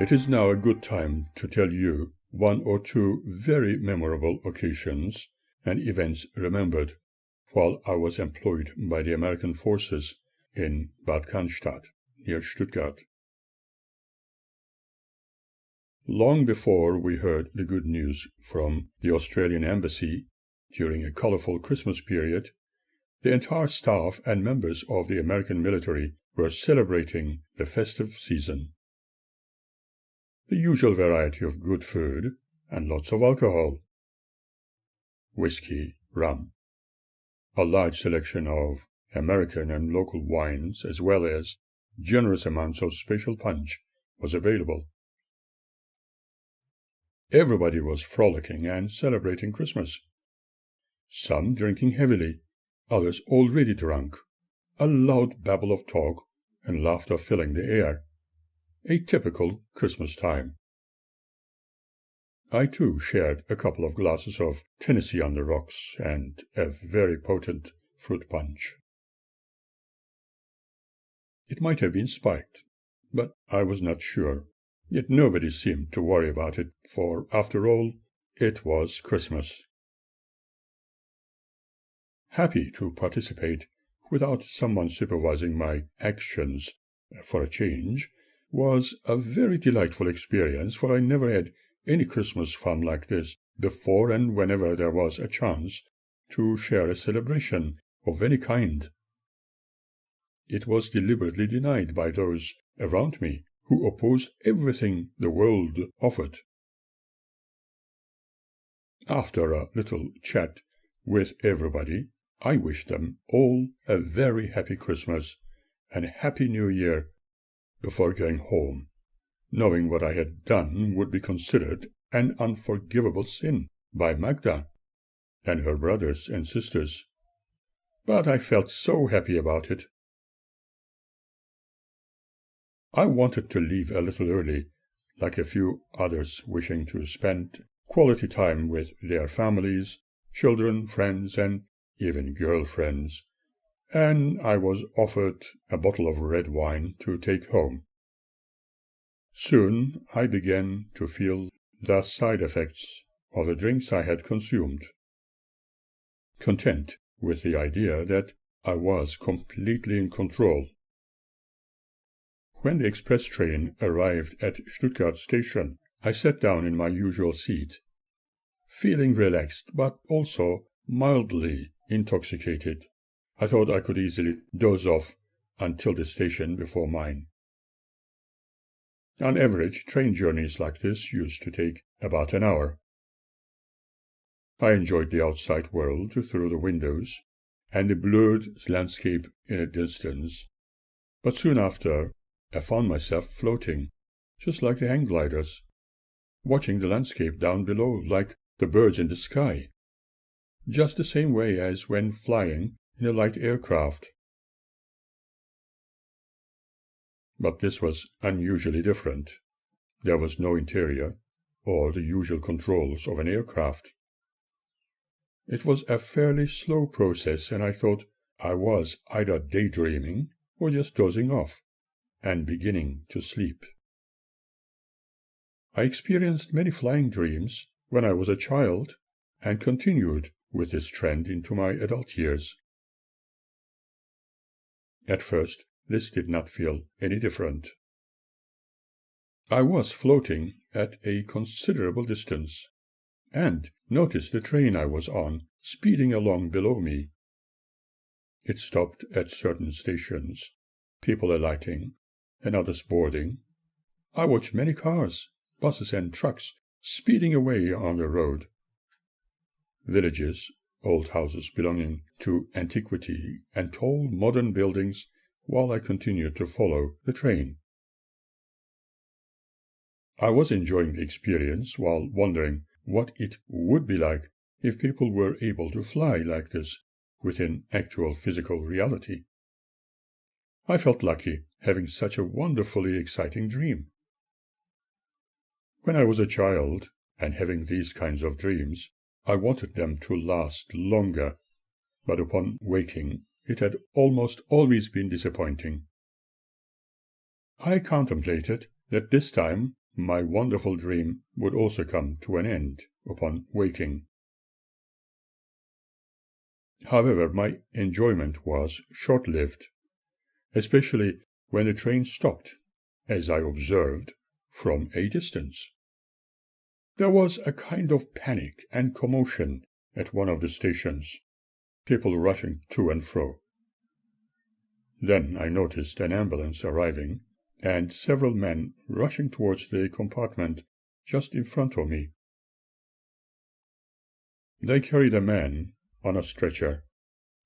It is now a good time to tell you one or two very memorable occasions and events remembered while I was employed by the American forces in Bad Cannstatt, near Stuttgart. Long before we heard the good news from the Australian Embassy during a colorful Christmas period, the entire staff and members of the American military were celebrating the festive season. The usual variety of good food and lots of alcohol, whiskey, rum, a large selection of American and local wines, as well as generous amounts of special punch was available. Everybody was frolicking and celebrating Christmas. Some drinking heavily, others already drunk, a loud babble of talk and laughter filling the air. A typical Christmas time. I too shared a couple of glasses of Tennessee on the rocks and a very potent fruit punch. It might have been spiked, but I was not sure. Yet nobody seemed to worry about it, for, after all, it was Christmas. Happy to participate without someone supervising my actions for a change was a very delightful experience, for I never had any Christmas fun like this before, and whenever there was a chance to share a celebration of any kind, it was deliberately denied by those around me who opposed everything the world offered. After a little chat with everybody, I wished them all a very happy Christmas and happy New Year before going home, knowing what I had done would be considered an unforgivable sin by Magda and her brothers and sisters. But I felt so happy about it. I wanted to leave a little early, like a few others wishing to spend quality time with their families, children, friends, and even girlfriends, and I was offered a bottle of red wine to take home. Soon I began to feel the side effects of the drinks I had consumed, content with the idea that I was completely in control. When the express train arrived at Stuttgart station, I sat down in my usual seat, feeling relaxed but also mildly intoxicated. I thought I could easily doze off until the station before mine. On average, train journeys like this used to take about an hour. I enjoyed the outside world through the windows and the blurred landscape in the distance, but soon after I found myself floating, just like the hang gliders, watching the landscape down below like the birds in the sky, just the same way as when flying in a light aircraft. But this was unusually different. There was no interior, or the usual controls of an aircraft. It was a fairly slow process, and I thought I was either daydreaming or just dozing off and beginning to sleep. I experienced many flying dreams when I was a child, and continued with this trend into my adult years. At first, this did not feel any different. I was floating at a considerable distance, and noticed the train I was on speeding along below me. It stopped at certain stations, people alighting, and others boarding. I watched many cars, buses, and trucks speeding away on the road. Villages, old houses belonging to antiquity, and tall modern buildings, while I continued to follow the train. I was enjoying the experience while wondering what it would be like if people were able to fly like this within actual physical reality. I felt lucky having such a wonderfully exciting dream. When I was a child and having these kinds of dreams, I wanted them to last longer, but upon waking, it had almost always been disappointing. I contemplated that this time my wonderful dream would also come to an end upon waking. However, my enjoyment was short-lived, especially when the train stopped, as I observed from a distance. There was a kind of panic and commotion at one of the stations, people rushing to and fro. Then I noticed an ambulance arriving, and several men rushing towards the compartment just in front of me. They carried a man on a stretcher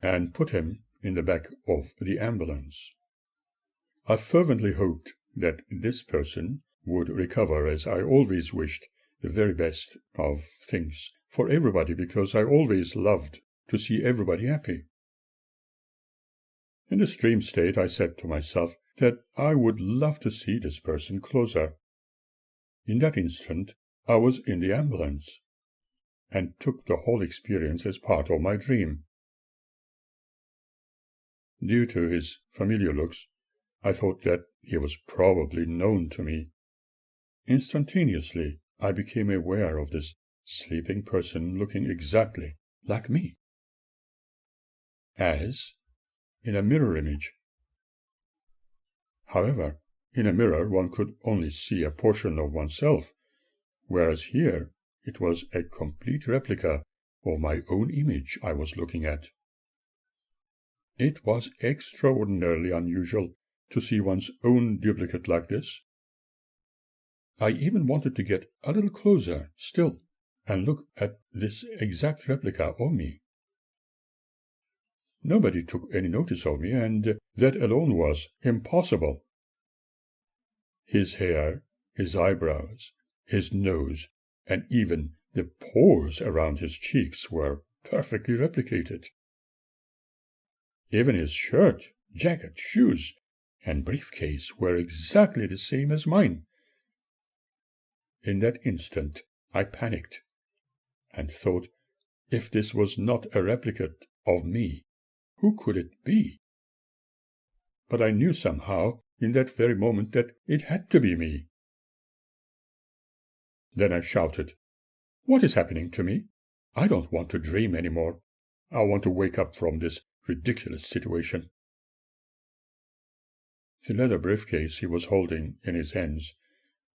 and put him in the back of the ambulance. I fervently hoped that this person would recover, as I always wished the very best of things for everybody, because I always loved to see everybody happy. In this dream state, I said to myself that I would love to see this person closer. In that instant, I was in the ambulance, and took the whole experience as part of my dream. Due to his familiar looks, I thought that he was probably known to me. Instantaneously, I became aware of this sleeping person looking exactly like me, as in a mirror image. However, in a mirror one could only see a portion of oneself, whereas here it was a complete replica of my own image I was looking at. It was extraordinarily unusual to see one's own duplicate like this. I even wanted to get a little closer still and look at this exact replica of me. Nobody took any notice of me, and that alone was impossible. His hair, his eyebrows, his nose, and even the pores around his cheeks were perfectly replicated. Even his shirt, jacket, shoes, and briefcase were exactly the same as mine. In that instant I panicked, and thought, if this was not a replicate of me, who could it be? But I knew somehow in that very moment that it had to be me. Then I shouted, "What is happening to me? I don't want to dream any more. I want to wake up from this ridiculous situation." The leather briefcase he was holding in his hands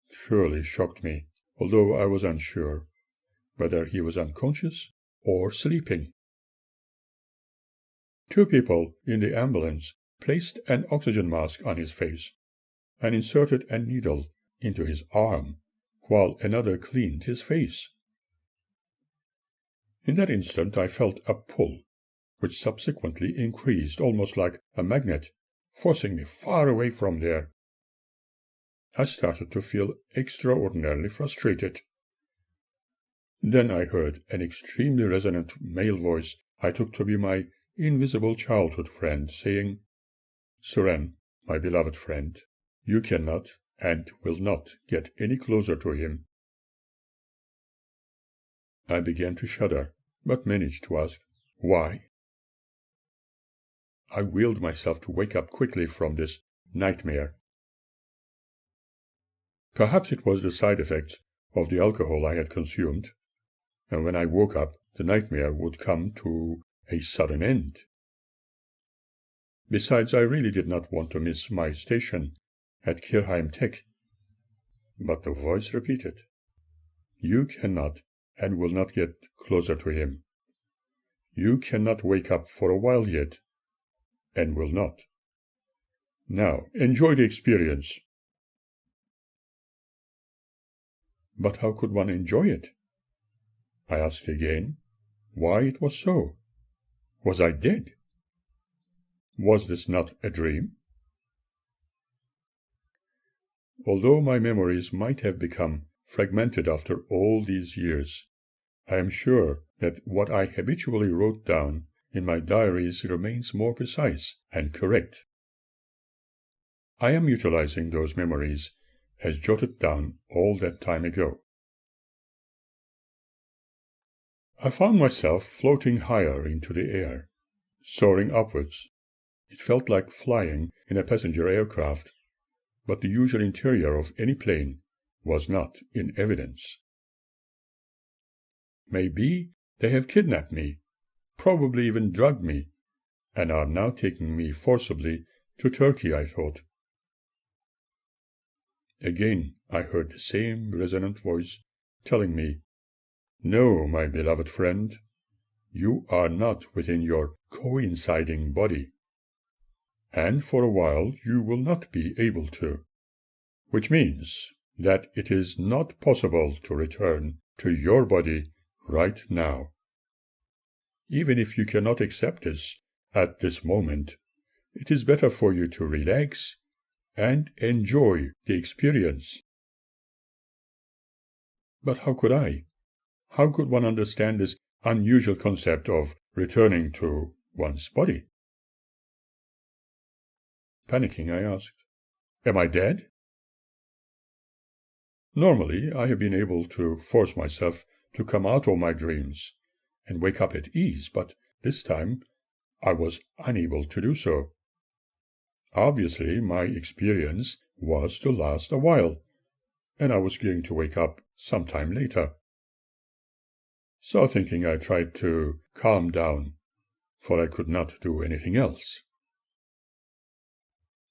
surely shocked me, although I was unsure whether he was unconscious or sleeping. Two people in the ambulance placed an oxygen mask on his face and inserted a needle into his arm, while another cleaned his face. In that instant I felt a pull, which subsequently increased almost like a magnet, forcing me far away from there. I started to feel extraordinarily frustrated. Then I heard an extremely resonant male voice I took to be my invisible childhood friend, saying, "Suren, my beloved friend, you cannot and will not get any closer to him." I began to shudder, but managed to ask, "Why?" I willed myself to wake up quickly from this nightmare. Perhaps it was the side effects of the alcohol I had consumed, and when I woke up, the nightmare would come to a sudden end. Besides, I really did not want to miss my station at Kirchheim Tech. But the voice repeated, "You cannot and will not get closer to him. You cannot wake up for a while yet, and will not. Now, enjoy the experience." But how could one enjoy it? I asked again why it was so. Was I dead? Was this not a dream? Although my memories might have become fragmented after all these years, I am sure that what I habitually wrote down in my diaries remains more precise and correct. I am utilizing those memories as jotted down all that time ago. I found myself floating higher into the air, soaring upwards. It felt like flying in a passenger aircraft, but the usual interior of any plane was not in evidence. Maybe they have kidnapped me, probably even drugged me, and are now taking me forcibly to Turkey, I thought. Again I heard the same resonant voice telling me, "No, my beloved friend, you are not within your coinciding body, and for a while you will not be able to, which means that it is not possible to return to your body right now. Even if you cannot accept this at this moment, it is better for you to relax and enjoy the experience." But how could I? How could one understand this unusual concept of returning to one's body? Panicking, I asked, "Am I dead?" Normally, I have been able to force myself to come out of my dreams and wake up at ease, but this time I was unable to do so. Obviously, my experience was to last a while, and I was going to wake up sometime later. So thinking, I tried to calm down, for I could not do anything else.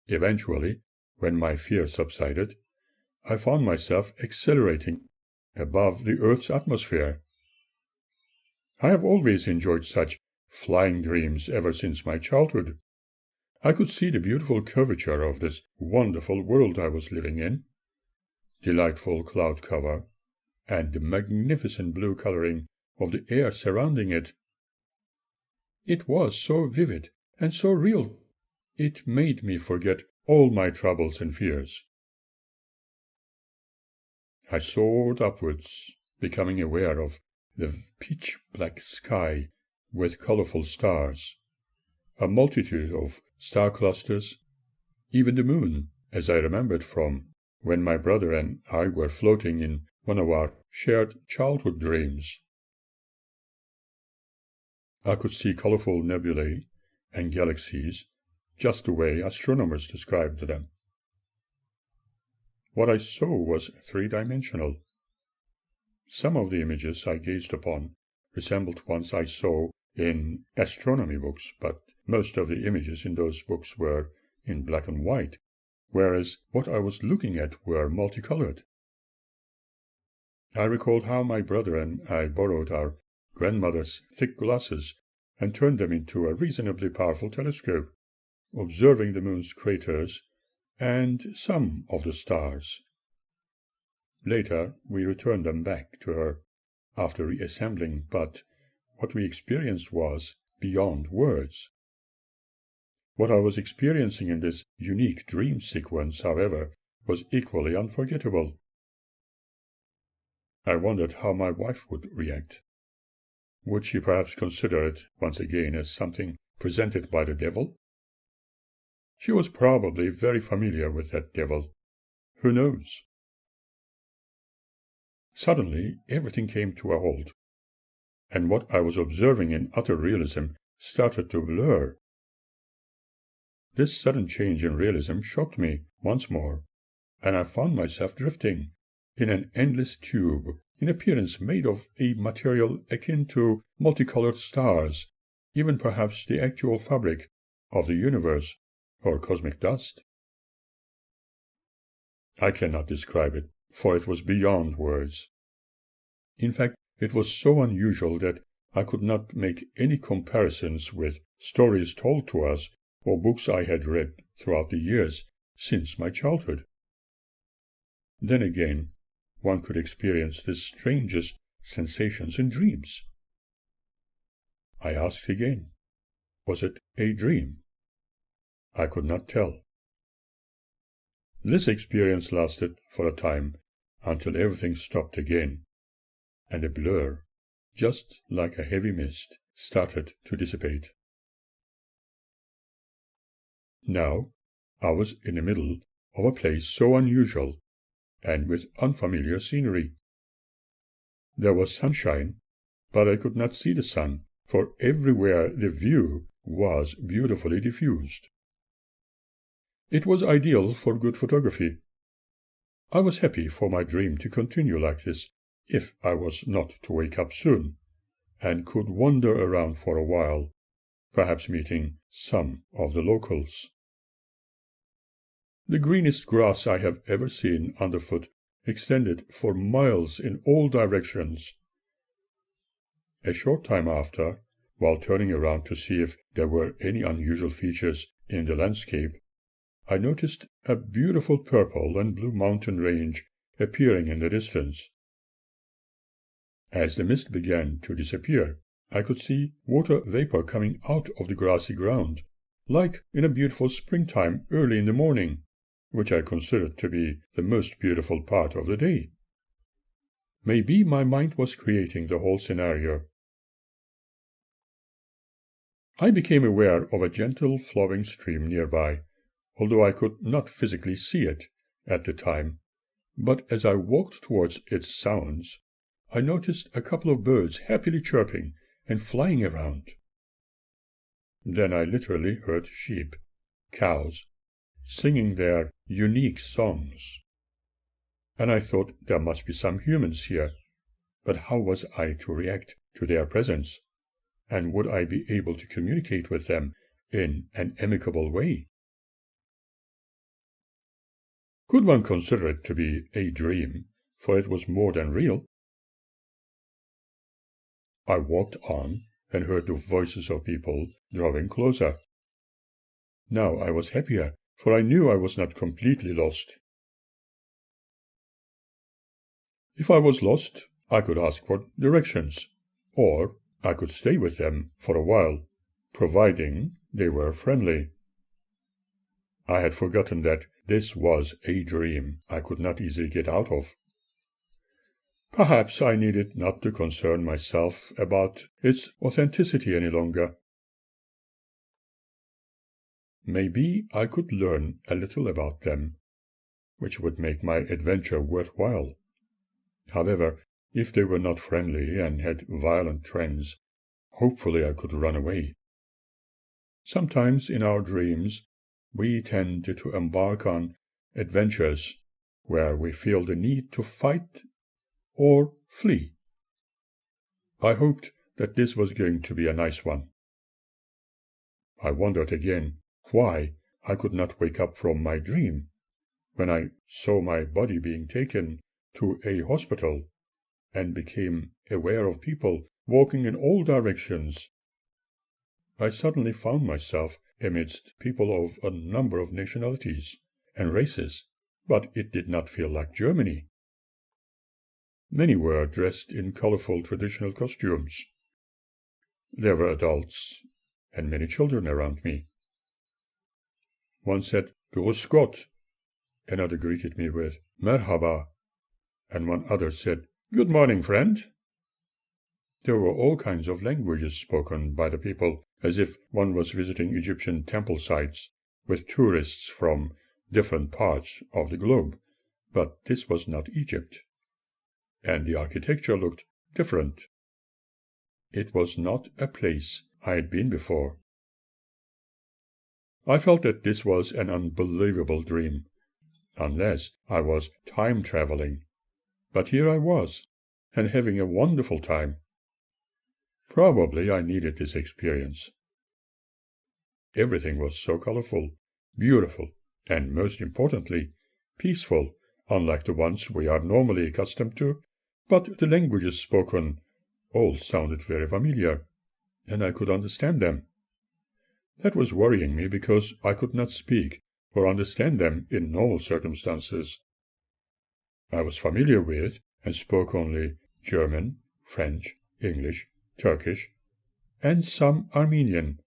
Eventually, when my fear subsided, I found myself accelerating above the Earth's atmosphere. I have always enjoyed such flying dreams ever since my childhood. I could see the beautiful curvature of this wonderful world I was living in, delightful cloud cover, and the magnificent blue coloring of the air surrounding it. It was so vivid and so real. It made me forget all my troubles and fears. I soared upwards, becoming aware of the pitch-black sky with colorful stars, a multitude of star clusters, even the moon, as I remembered from when my brother and I were floating in one of our shared childhood dreams. I could see colorful nebulae and galaxies just the way astronomers described them. What I saw was three-dimensional. Some of the images I gazed upon resembled ones I saw in astronomy books, but most of the images in those books were in black and white, whereas what I was looking at were multicolored. I recalled how my brother and I borrowed our grandmother's thick glasses and turned them into a reasonably powerful telescope, observing the moon's craters and some of the stars. Later, we returned them back to her after reassembling, but what we experienced was beyond words. What I was experiencing in this unique dream sequence, however, was equally unforgettable. I wondered how my wife would react. Would she perhaps consider it once again as something presented by the devil? She was probably very familiar with that devil. Who knows? Suddenly, everything came to a halt, and what I was observing in utter realism started to blur. This sudden change in realism shocked me once more, and I found myself drifting in an endless tube, in appearance made of a material akin to multicolored stars, even perhaps the actual fabric of the universe or cosmic dust. I cannot describe it, for it was beyond words. In fact, it was so unusual that I could not make any comparisons with stories told to us or books I had read throughout the years since my childhood. Then again, one could experience the strangest sensations in dreams. I asked again, was it a dream? I could not tell. This experience lasted for a time until everything stopped again, and a blur, just like a heavy mist, started to dissipate. Now I was in the middle of a place so unusual and with unfamiliar scenery. There was sunshine, but I could not see the sun, for everywhere the view was beautifully diffused. It was ideal for good photography. I was happy for my dream to continue like this, if I was not to wake up soon, and could wander around for a while, perhaps meeting some of the locals. The greenest grass I have ever seen underfoot extended for miles in all directions. A short time after, while turning around to see if there were any unusual features in the landscape, I noticed a beautiful purple and blue mountain range appearing in the distance. As the mist began to disappear, I could see water vapor coming out of the grassy ground, like in a beautiful springtime early in the morning, which I considered to be the most beautiful part of the day. Maybe my mind was creating the whole scenario. I became aware of a gentle flowing stream nearby, although I could not physically see it at the time. But as I walked towards its sounds, I noticed a couple of birds happily chirping and flying around. Then I literally heard sheep, cows, singing their unique songs. And I thought there must be some humans here, but how was I to react to their presence? And would I be able to communicate with them in an amicable way? Could one consider it to be a dream, for it was more than real? I walked on and heard the voices of people drawing closer. Now I was happier, for I knew I was not completely lost. If I was lost, I could ask for directions, or I could stay with them for a while, providing they were friendly. I had forgotten that this was a dream I could not easily get out of. Perhaps I needed not to concern myself about its authenticity any longer. Maybe I could learn a little about them, which would make my adventure worthwhile. However, if they were not friendly and had violent trends, hopefully I could run away. Sometimes in our dreams, we tend to embark on adventures where we feel the need to fight or flee. I hoped that this was going to be a nice one. I wondered again why I could not wake up from my dream when I saw my body being taken to a hospital and became aware of people walking in all directions. I suddenly found myself amidst people of a number of nationalities and races, but it did not feel like Germany. Many were dressed in colorful traditional costumes. There were adults and many children around me. One said, "Grüß Gott," another greeted me with "Merhaba," and one other said, "Good morning, friend." There were all kinds of languages spoken by the people, as if one was visiting Egyptian temple sites with tourists from different parts of the globe, but this was not Egypt, and the architecture looked different. It was not a place I had been before. I felt that this was an unbelievable dream, unless I was time-traveling. But here I was, and having a wonderful time. Probably I needed this experience. Everything was so colorful, beautiful, and most importantly, peaceful, unlike the ones we are normally accustomed to, but the languages spoken all sounded very familiar, and I could understand them. That was worrying me because I could not speak or understand them in normal circumstances. I was familiar with and spoke only German, French, English, Turkish, and some Armenian,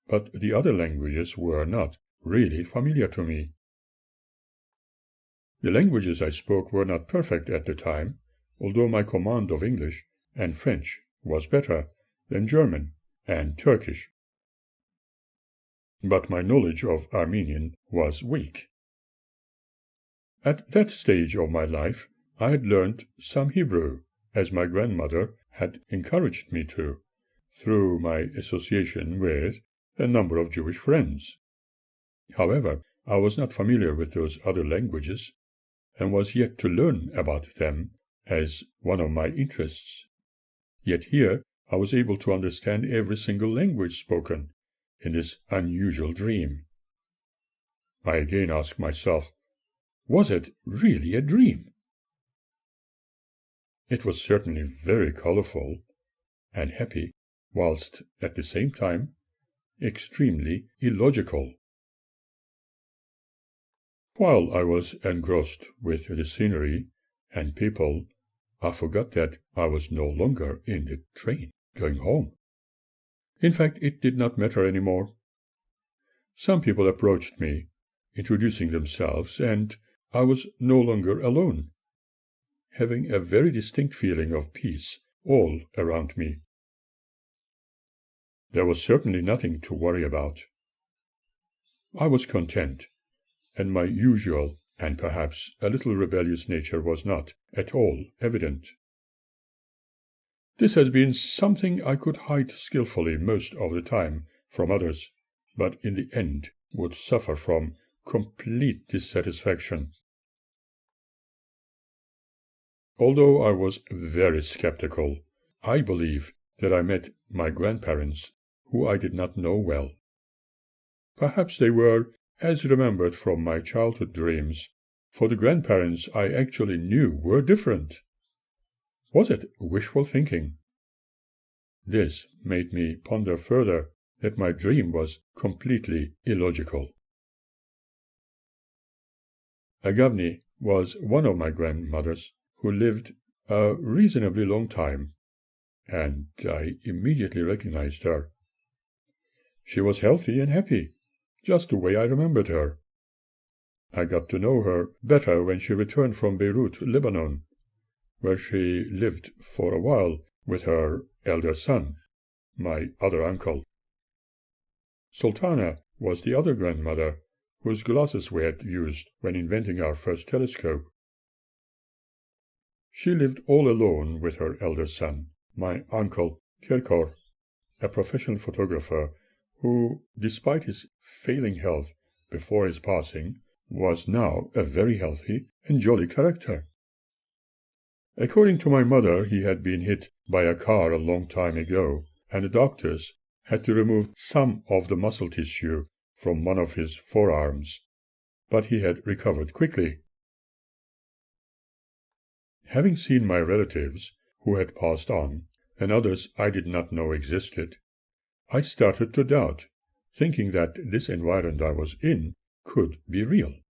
but the other languages were not really familiar to me. The languages I spoke were not perfect at the time, although my command of English and French was better than German and Turkish. But my knowledge of Armenian was weak. At that stage of my life, I had learned some Hebrew, as my grandmother had encouraged me to, through my association with a number of Jewish friends. However, I was not familiar with those other languages, and was yet to learn about them as one of my interests. Yet here I was able to understand every single language spoken in this unusual dream. I again asked myself, was it really a dream? It was certainly very colorful and happy, whilst at the same time extremely illogical. While I was engrossed with the scenery and people, I forgot that I was no longer in the train going home. In fact, it did not matter anymore. Some people approached me, introducing themselves, and I was no longer alone, having a very distinct feeling of peace all around me. There was certainly nothing to worry about. I was content, and my usual and perhaps a little rebellious nature was not at all evident. This has been something I could hide skillfully most of the time from others, but in the end would suffer from complete dissatisfaction. Although I was very skeptical, I believe that I met my grandparents, who I did not know well. Perhaps they were, as remembered from my childhood dreams, for the grandparents I actually knew were different. Was it wishful thinking? This made me ponder further that my dream was completely illogical. Agavni was one of my grandmothers who lived a reasonably long time, and I immediately recognized her. She was healthy and happy, just the way I remembered her. I got to know her better when she returned from Beirut, Lebanon, where she lived for a while with her elder son, my other uncle. Sultana was the other grandmother whose glasses we had used when inventing our first telescope. She lived all alone with her elder son, my uncle Kirkor, a professional photographer who, despite his failing health before his passing, was now a very healthy and jolly character. According to my mother, he had been hit by a car a long time ago, and the doctors had to remove some of the muscle tissue from one of his forearms, but he had recovered quickly. Having seen my relatives, who had passed on, and others I did not know existed, I started to doubt, thinking that this environment I was in could be real.